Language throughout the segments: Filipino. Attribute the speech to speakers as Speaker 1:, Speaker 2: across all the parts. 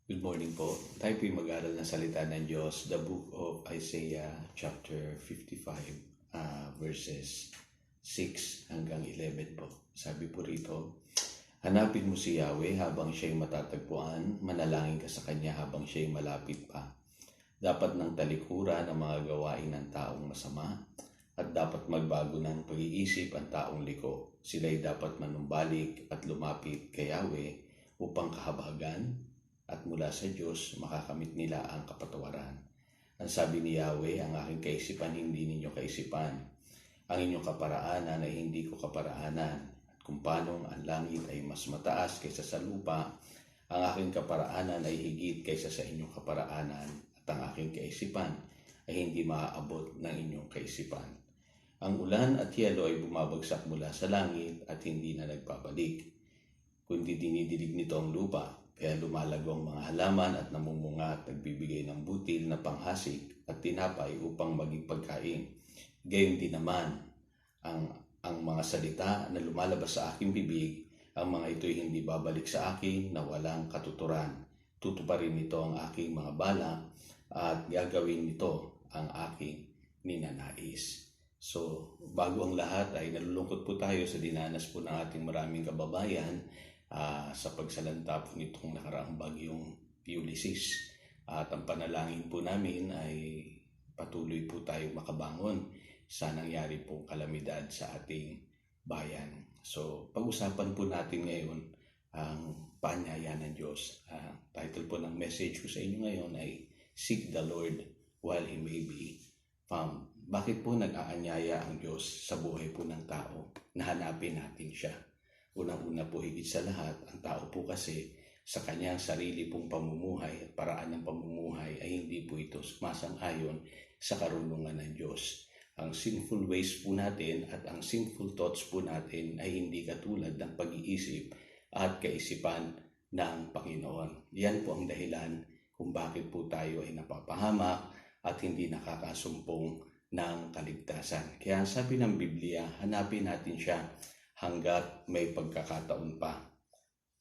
Speaker 1: Good morning po. Tayo po'y mag-aral ng salita ng Diyos, the book of Isaiah chapter 55, verses 6 hanggang 11 po. Sabi po rito, hanapin mo si Yahweh habang siya'y matatagpuan, manalangin ka sa Kanya habang siya'y malapit pa. Dapat ng talikuran ang mga gawain ng taong masama at dapat magbago ng pag-iisip ang taong liko. Sila'y dapat manumbalik at lumapit kay Yahweh upang kahabagan at mula sa Diyos makakamit nila ang kapatawaran. Ang sabi ni Yahweh, ang aking kaisipan hindi ninyo kaisipan. Ang inyong kaparaanan ay hindi ko kaparaanan. At kung paanong ang langit ay mas mataas kaysa sa lupa, ang aking kaparaanan ay higit kaysa sa inyong kaparaanan. At ang aking kaisipan ay hindi maaabot ng inyong kaisipan. Ang ulan at yelo ay bumabagsak mula sa langit at hindi na nagbabalik, kundi dinidilig nito ang lupa. Kaya lumalago ang mga halaman at namumunga at nagbibigay ng butil na panghasik at tinapay upang maging pagkain. Gayon din naman ang mga salita na lumalabas sa aking bibig, ang mga ito'y hindi babalik sa akin na walang katuturan. Tutuparin nito ang aking mga balak at gagawin nito ang aking ninanais. So, bago ang lahat ay nalulungkot po tayo sa dinanas po ng ating maraming kababayan sa pagsalanta po nitong nakaraang bagyong Ulysses. At ang panalangin po namin ay patuloy po tayo makabangon sa nangyari pong kalamidad sa ating bayan. So, pag-usapan po natin ngayon ang paanyaya ng Diyos. Title po ng message ko sa inyo ngayon ay Seek the Lord while He may be found. Bakit po nag-aanyaya ang Diyos sa buhay po ng tao na hanapin natin siya? Unang-una po, higit sa lahat, ang tao po kasi sa kanyang sarili pong pamumuhay at paraan ng pamumuhay ay hindi po ito sumasang-ayon sa karunungan ng Diyos. Ang sinful ways po natin at ang sinful thoughts po natin ay hindi katulad ng pag-iisip at kaisipan ng Panginoon. Yan po ang dahilan kung bakit po tayo ay napapahamak at hindi nakakasumpong ng kaligtasan. Kaya sabi ng Biblia, hanapin natin siya hanggat may pagkakataon pa.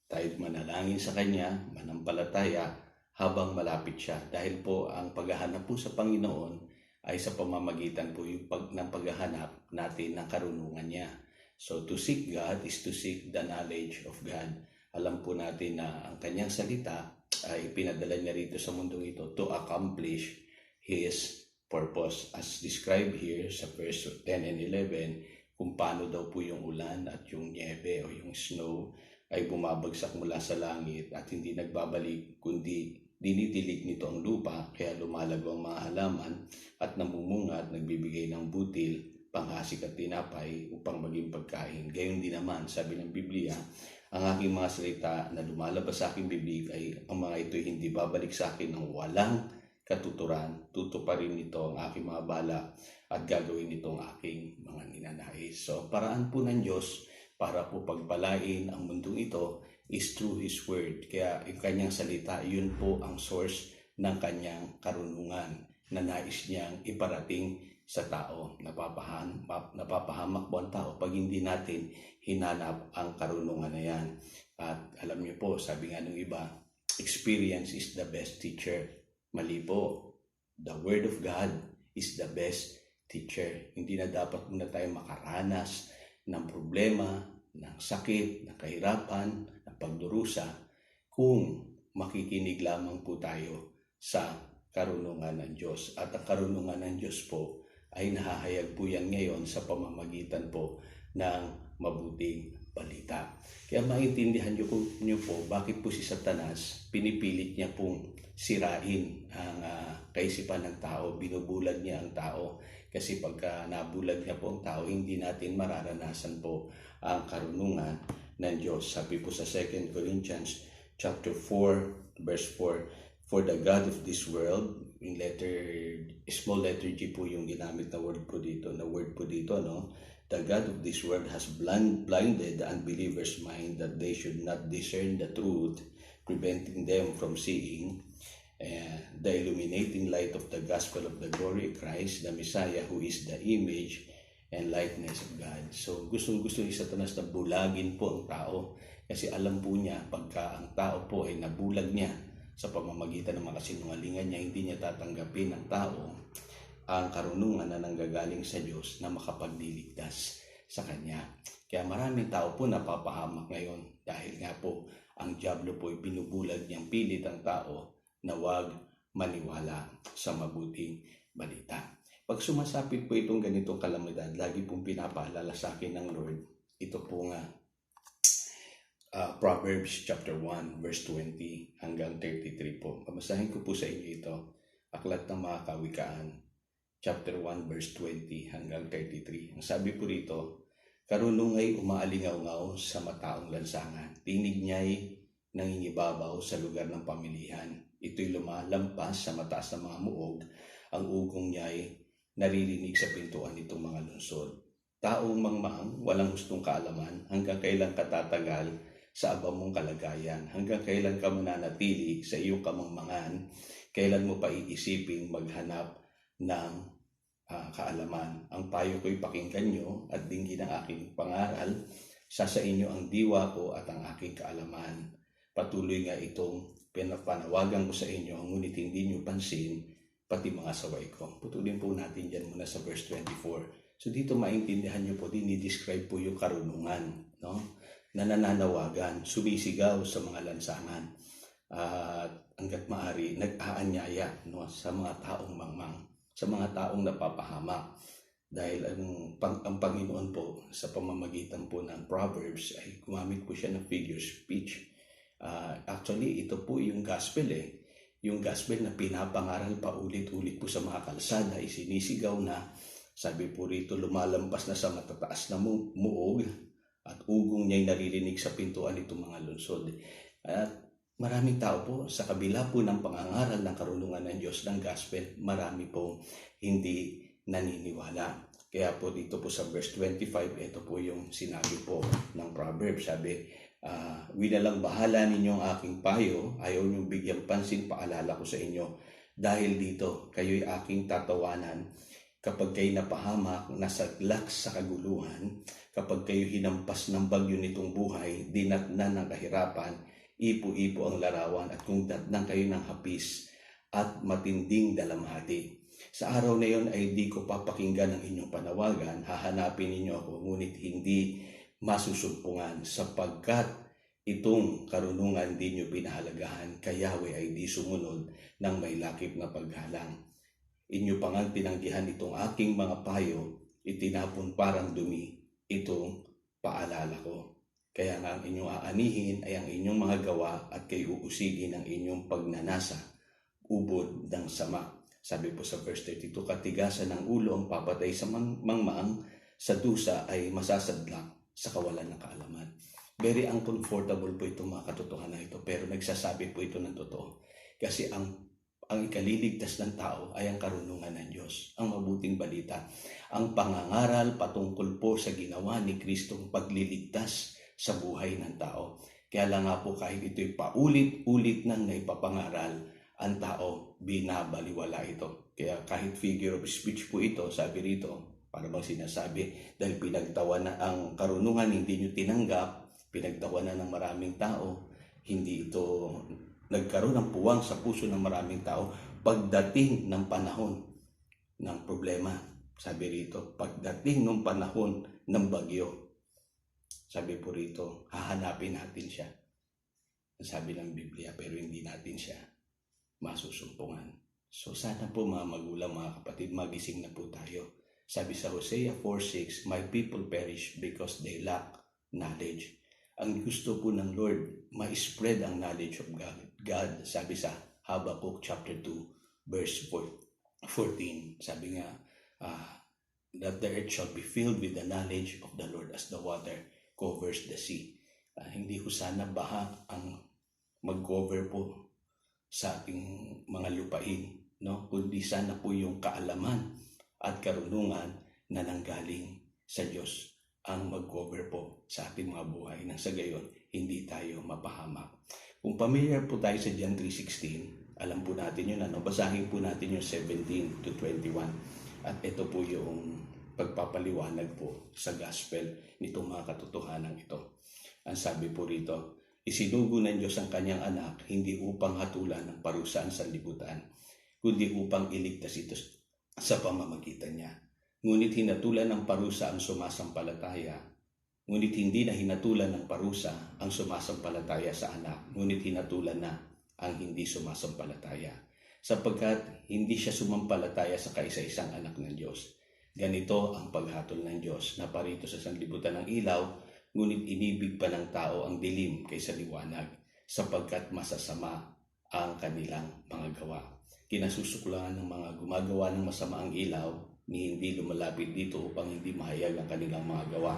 Speaker 1: Tayo manalangin sa Kanya, manampalataya habang malapit siya. Dahil po ang paghahanap po sa Panginoon ay sa pamamagitan po ng paghahanap natin ng karunungan niya. So to seek God is to seek the knowledge of God. Alam po natin na ang Kanyang salita ay pinadala niya rito sa mundong ito to accomplish His purpose. As described here sa verse 10 and 11, kung paano daw po yung ulan at yung niebe o yung snow ay bumabagsak mula sa langit at hindi nagbabalik, kundi dinidilig nito ang lupa, kaya lumalago ang mga halaman at namumunga at nagbibigay ng butil, panghasik at tinapay upang maging pagkain. Gayon din naman, sabi ng Biblia, ang aking mga salita na lumalabas sa aking bibig ay ang mga ito hindi babalik sa akin ng walang katuturan. Tutuparin nito ang aking mga balak at gagawin nito ang aking mga ninanais. So, paraan po ng Diyos para po pagpalain ang mundong ito is through His Word. Kaya yung Kanyang salita, yun po ang source ng Kanyang karunungan na nais niyang iparating sa tao. Napapahamak po ang tao pag hindi natin hinanap ang karunungan na yan. At alam niyo po, sabi nga ng iba, experience is the best teacher. Mali po. The Word of God is the best teacher. Hindi na dapat muna tayo makaranas ng problema, ng sakit, ng kahirapan, ng pagdurusa kung makikinig lamang po tayo sa karunungan ng Diyos. At ang karunungan ng Diyos po ay nahahayag po yan ngayon sa pamamagitan po ng mabuting balita. Kaya maintindihan niyo po bakit po si Satanas pinipilit niya pong sirain ang kaisipan ng tao, binubulag niya ang tao. Kasi pagka nabulag niya po ang tao, hindi natin mararanasan po ang karunungan ng Diyos. Sabi po sa 2 Corinthians chapter 4, verse 4, for the God of this world, in small letter G po yung ginamit na word po dito, no? The God of this world has blinded the unbelievers' mind that they should not discern the truth, preventing them from seeing the illuminating light of the gospel of the glory of Christ, the Messiah, who is the image and likeness of God. So gusto ni Satanas na bulagin po ang tao kasi alam po niya pagka ang tao po ay nabulag niya sa pamamagitan ng mga kasinungalingan niya, hindi niya tatanggapin ng tao ang karunungan na nanggagaling sa Diyos na makapagliligtas sa Kanya. Kaya maraming tao po napapahamak ngayon dahil nga po ang dyablo po ay binubulag niyang pilit ang tao na huwag maniwala sa mabuting balita. Pag sumasapit po itong ganitong kalamidad, lagi pong pinapaalala sa akin ng Lord, ito po nga, Proverbs chapter 1 verse 20 hanggang 33 po. Pamasahin ko po sa inyo ito. Aklat ng mga Kawikaan, chapter 1 verse 20 hanggang 33. Ang sabi po rito, karunungay umaalingaw-ngaw sa mataong lansangan. Tinig niya'y nangingibabaw sa lugar ng pamilihan. Ito'y lumalampas sa mataas na mga muog. Ang ugong niya'y naririnig sa pintuan nitong mga lungsod. Taong mangmang, walang gustong kaalaman, hanggang kailan katatagal sa abang mong kalagayan, hanggang kailan ka mananatili sa iyong kamangmangan, kailan mo pa iisiping maghanap ng kaalaman. Ang payo ko'y pakinggan nyo at dinggin ang aking pangaral, sa inyo ang diwa ko at ang aking kaalaman. Patuloy nga itong pinapanawagan ko sa inyo, ngunit hindi nyo pansin, pati mga saway ko. Putulin po natin dyan muna sa verse 24. So dito maintindihan nyo po, dinidescribe po yung karunungan, no? Na nananawagan, sumisigaw sa mga lansangan, at hanggat maaari nag-aanyaya, no, sa mga taong mangmang, sa mga taong napapahamak. Dahil ang Panginoon po sa pamamagitan po ng Proverbs ay gumamit po siya ng figure speech. Actually, ito po yung gospel yung gospel na pinapangaral pa ulit-ulit po sa mga kalsada, isinisigaw na, sabi po rito, lumalampas na sa matataas na muog at ugong niya'y naririnig sa pintuan itong mga lungsod. At maraming tao po, sa kabila po ng pangangaral ng karunungan ng Diyos ng gospel, marami po hindi naniniwala. Kaya po dito po sa verse 25, ito po yung sinabi po ng Proverbs. Sabi, winalang bahala ninyo ang aking payo, ayaw niyong bigyang pansin, paalala ko sa inyo. Dahil dito, kayo'y aking tatawanan. Kapag kayo napahamak, nasaglak sa kaguluhan, kapag kayo hinampas ng bagyo nitong buhay, dinatnan ng kahirapan, ipo-ipo ang larawan, at kung datnan kayo ng hapis at matinding dalamhati. Sa araw na yon ay di ko papakinggan ang inyong panawagan, hahanapin ninyo ako, ngunit hindi masusumpungan, sapagkat itong karunungan di nyo pinahalagahan, kaya Yahweh ay di sumunod ng may lakip na paghalang. Inyo pa nga tinanggihan itong aking mga payo, itinapon parang dumi, itong paalala ko. Kaya nga ang inyong aanihin ay ang inyong mga gawa at kayo uusigin ang inyong pagnanasa, ubod ng sama. Sabi po sa verse 32, katigasan ng ulo ang papatay sa mangmang, sa dusa ay masasadlak sa kawalan ng kaalaman. Very uncomfortable po itong mga katotohanan ito, pero nagsasabi po ito ng totoo. Kasi ang ikaliligtas ng tao ay ang karunungan ng Diyos, ang mabuting balita, ang pangangaral patungkol po sa ginawa ni Kristong pagliligtas sa buhay ng tao. Kaya lang nga po kahit ito'y paulit-ulit nang naipapangaral, ang tao binabaliwala ito. Kaya kahit figure of speech po ito, sabi rito, para bang sinasabi, dahil pinagtawa na ang karunungan, hindi nyo tinanggap, pinagtawa na ng maraming tao, hindi ito nagkaroon ng puwang sa puso ng maraming tao pagdating ng panahon ng problema. Sabi rito, pagdating ng panahon ng bagyo, sabi po rito, hahanapin natin siya. Sabi ng Biblia, pero hindi natin siya masusumpungan. So sana po mga magulang, mga kapatid, magising na po tayo. Sabi sa Hosea 4:6, my people perish because they lack knowledge. Ang gusto po ng Lord, ma-spread ang knowledge of God. Sabi sa Habakkuk chapter 2, verse 14, sabi nga, that the earth shall be filled with the knowledge of the Lord as the water covers the sea. Hindi ko sana baha ang mag-cover po sa ating mga lupain, no? Kundi sana po yung kaalaman at karunungan na nanggaling sa Diyos ang mag-cover po sa ating mga buhay, nang sa gayon hindi tayo mapahamak. Kung familiar po tayo sa John 3:16, alam po natin yun, basahin po natin yung 17 to 21. At ito po yung pagpapaliwanag po sa gospel nitong mga katotohanan ito. Ang sabi po rito, Isinugo ng Diyos ang kanyang anak hindi upang hatulan ng parusa ang sanlibutan, kundi upang iligtas ito sa pamamagitan niya. Ngunit hinatulan ng parusa ang sumasampalataya, ngunit hindi na hinatulan ng parusa ang sumasampalataya sa anak, ngunit hinatulan na ang hindi sumasampalataya, sapagkat hindi siya sumampalataya sa kaisa-isang anak ng Diyos. Ganito ang paghatol ng Diyos na parito sa sanlibutan ng ilaw, ngunit inibig pa ng tao ang dilim kaysa liwanag, sapagkat masasama ang kanilang mga gawa. Kinasusuklahan ng mga gumagawa ng masama ang ilaw, ni hindi lumalapit dito upang hindi mahayag ang kanilang mga gawa.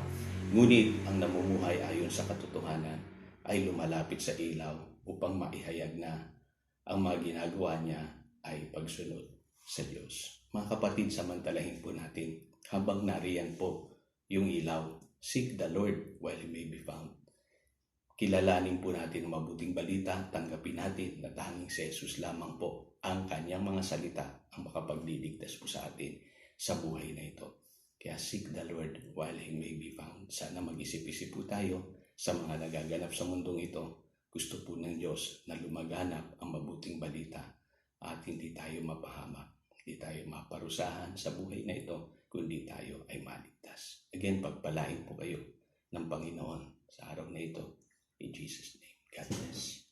Speaker 1: Ngunit ang namumuhay ayon sa katotohanan ay lumalapit sa ilaw upang maihayag na ang mga ginagawa niya ay pagsunod sa Diyos. Mga kapatid, samantalahin po natin habang nariyan po yung ilaw. Seek the Lord while He may be found. Kilalanin po natin ang mabuting balita, tanggapin natin na tanging si Jesus lamang po ang kanyang mga salita ang makapagliligtas po sa atin sa buhay na ito. Kaya seek the Lord while He may be found. Sana mag-isip-isip po tayo sa mga nagaganap sa mundong ito. Gusto po ng Diyos na lumaganap ang mabuting balita at hindi tayo mapahamak, hindi tayo maparusahan sa buhay na ito, kundi tayo ay maligtas. Again, pagpalain po kayo ng Panginoon sa araw na ito. In Jesus' name, God bless.